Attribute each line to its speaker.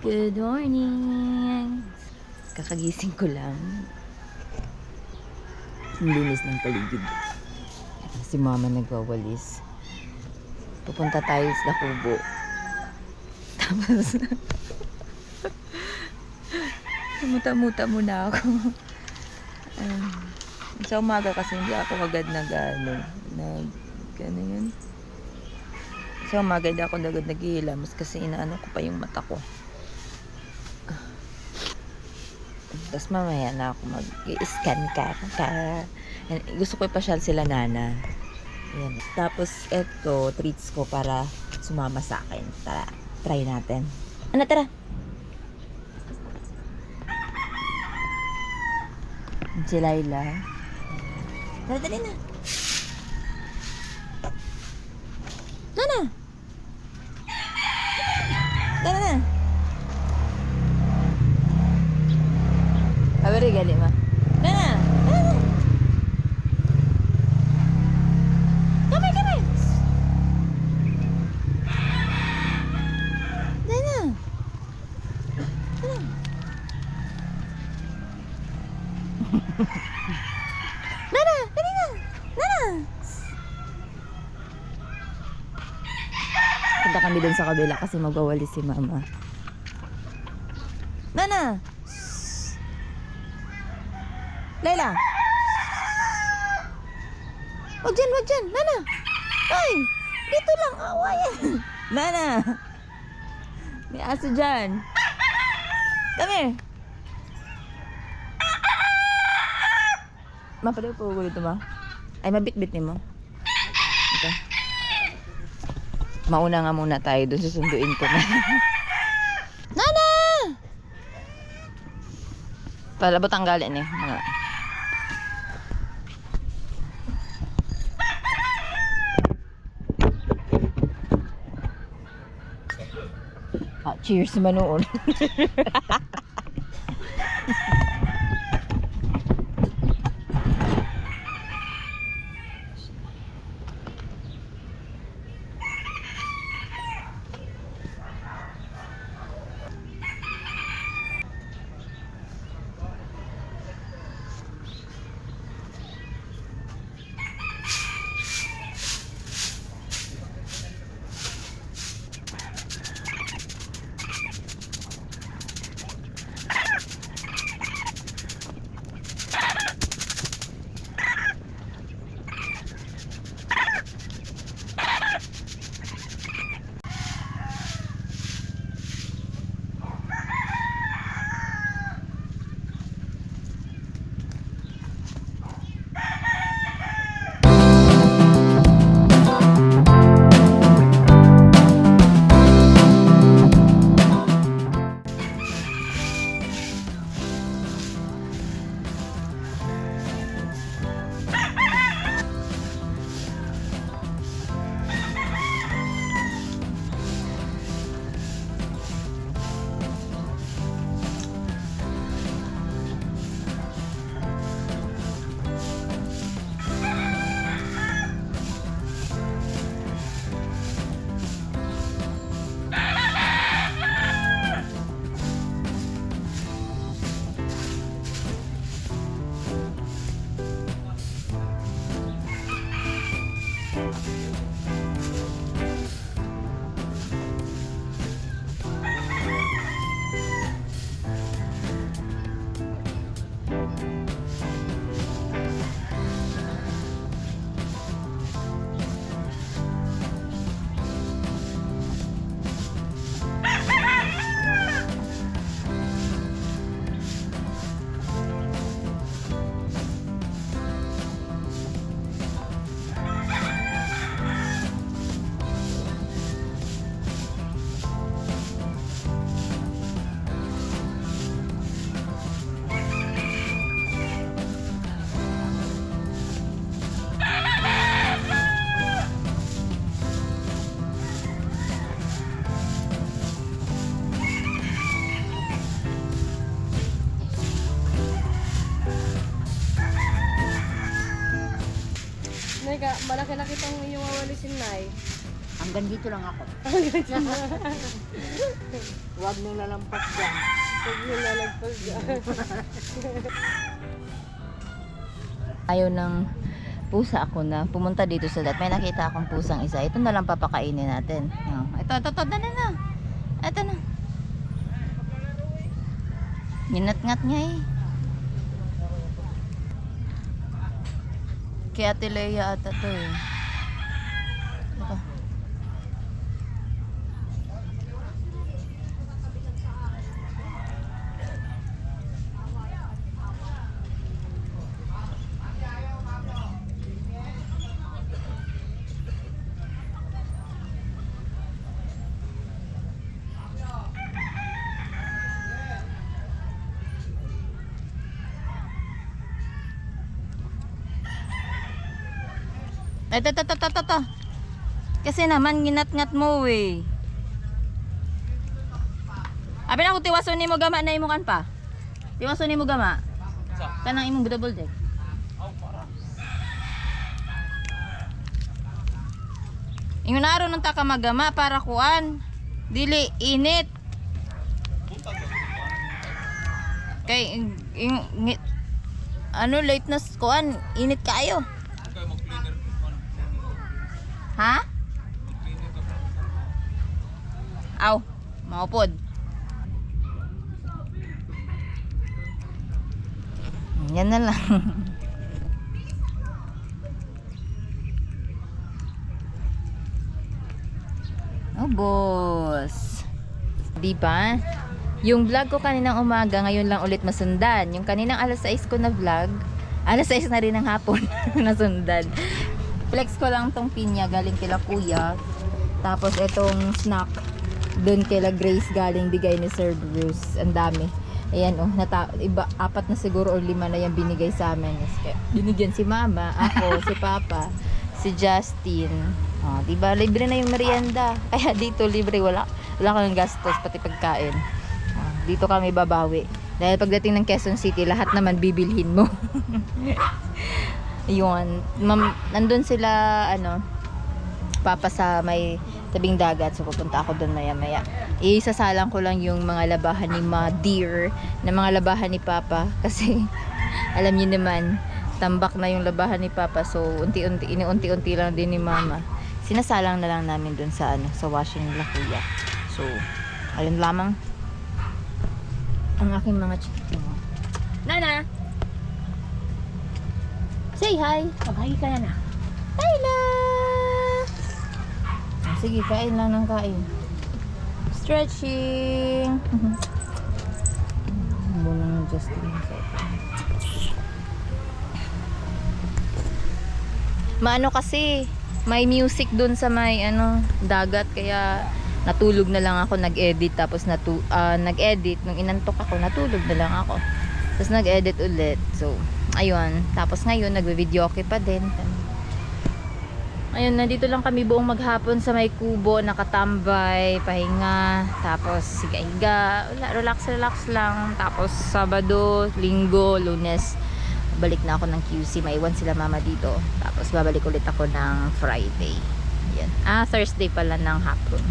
Speaker 1: Good morning! Kakagising ko lang. Ang linis ng paligid. Si mama nagwawalis. Pupunta tayo sa Kubo. Tapos, muta-muta muna ako. Sa umaga kasi hindi ako agad ano yun. Sa umaga hindi ako agad naghihilamos kasi inaano ko pa yung mata ko. Tapos mamaya na ako mag-scan ka. Gusto ko ipasyal sila nana. Ayan. Tapos eto, treats ko para sumama sa akin. Tara, try natin. Ano, tara. Si Laila. Tara, dali na. Nana! Tara na. Abari gali ma. Nana! Nana! Come here, come here! Nana! Nana! Dali na! Nana! Punta kami dun sa kabila kasi magwawalis si mama. Nana! Layla! Wag dyan! Nana! Ay! Dito lang! Awayan! Nana! May aso dyan! Come here! Mapalaw po ko dito ma? Ay, mabit-bit ni mo. Ito. Mauna nga muna tayo doon, susunduin ko na. Nana! Palabot ang galing eh. Mga... cheers manoon.
Speaker 2: Nega, malaki-laki tong iyong wawalisin, Nay.
Speaker 1: Hanggang dito lang ako.
Speaker 2: Huwag nang lalampas dyan. Huwag nang lalampas dyan.
Speaker 1: Ayaw ng pusa ako na pumunta dito sa dat. May nakita akong pusang isa. Ito na lang papakainin natin. Oh, ito, na. Ito na. Ginat-ngat niya eh. Kaya Ate Leia ata to eh. Ito. Ito. Kasi naman ginat-ngat mo eh. Abi na ako tiwason ni mo gama na imukan pa. Tiwason ni mo gama. Kanang imong double deck. Ingon na aron ta ka magama para kuan. Dili init. Kay ano late na kuan, init kayo. Ha? Aw, maupod. Yan na lang. Oh, boss. Diba? Yung vlog ko kaninang umaga, ngayon lang ulit masundan. Yung kaninang alas 6 ko na vlog, alas 6 na rin ng hapon nasundan. Flex ko lang tong pinya galing kila kuya. Tapos itong snack doon kila Grace galing bigay ni Sir Bruce. Ang dami. Ayan oh, iba, 4 na siguro o 5 na yung binigay sa amin. Binigyan si mama, ako, si papa, si Justin. Oh, diba? Libre na yung merienda. Kaya dito libre, wala kang gastos pati pagkain. Oh, dito kami babawi. Dahil pagdating ng Quezon City, lahat naman bibilhin mo. Yun, nandun sila papa sa may tabing dagat, so pupunta ako doon maya isasalang ko lang yung mga labahan ni Ma Dear na mga labahan ni papa kasi alam niyo naman tambak na yung labahan ni papa, so unti-unti lang din ni mama, sinasalang na lang namin doon sa sa washing nila kuya. So ayun lamang ang aking mga chikito. Nana, say hi.
Speaker 2: Paghay ka na.
Speaker 1: Hi na. Sige, kain lang ng kain. Stretching. Muna ng Justin. Maano kasi, may music dun sa may dagat, kaya natulog na lang ako, nag-edit, tapos nag-edit, nung inantok ako, natulog na lang ako. Tapos nag-edit ulit. So, ayun. Tapos ngayon, nagbe-videoke pa din. Ayun, nandito lang kami buong maghapon sa may kubo, nakatambay, pahinga, tapos higa-higa, relax lang. Tapos Sabado, Linggo, Lunes, balik na ako ng QC, maiwan sila mama dito. Tapos babalik ulit ako ng Friday. Yan. Thursday pala ng hapon.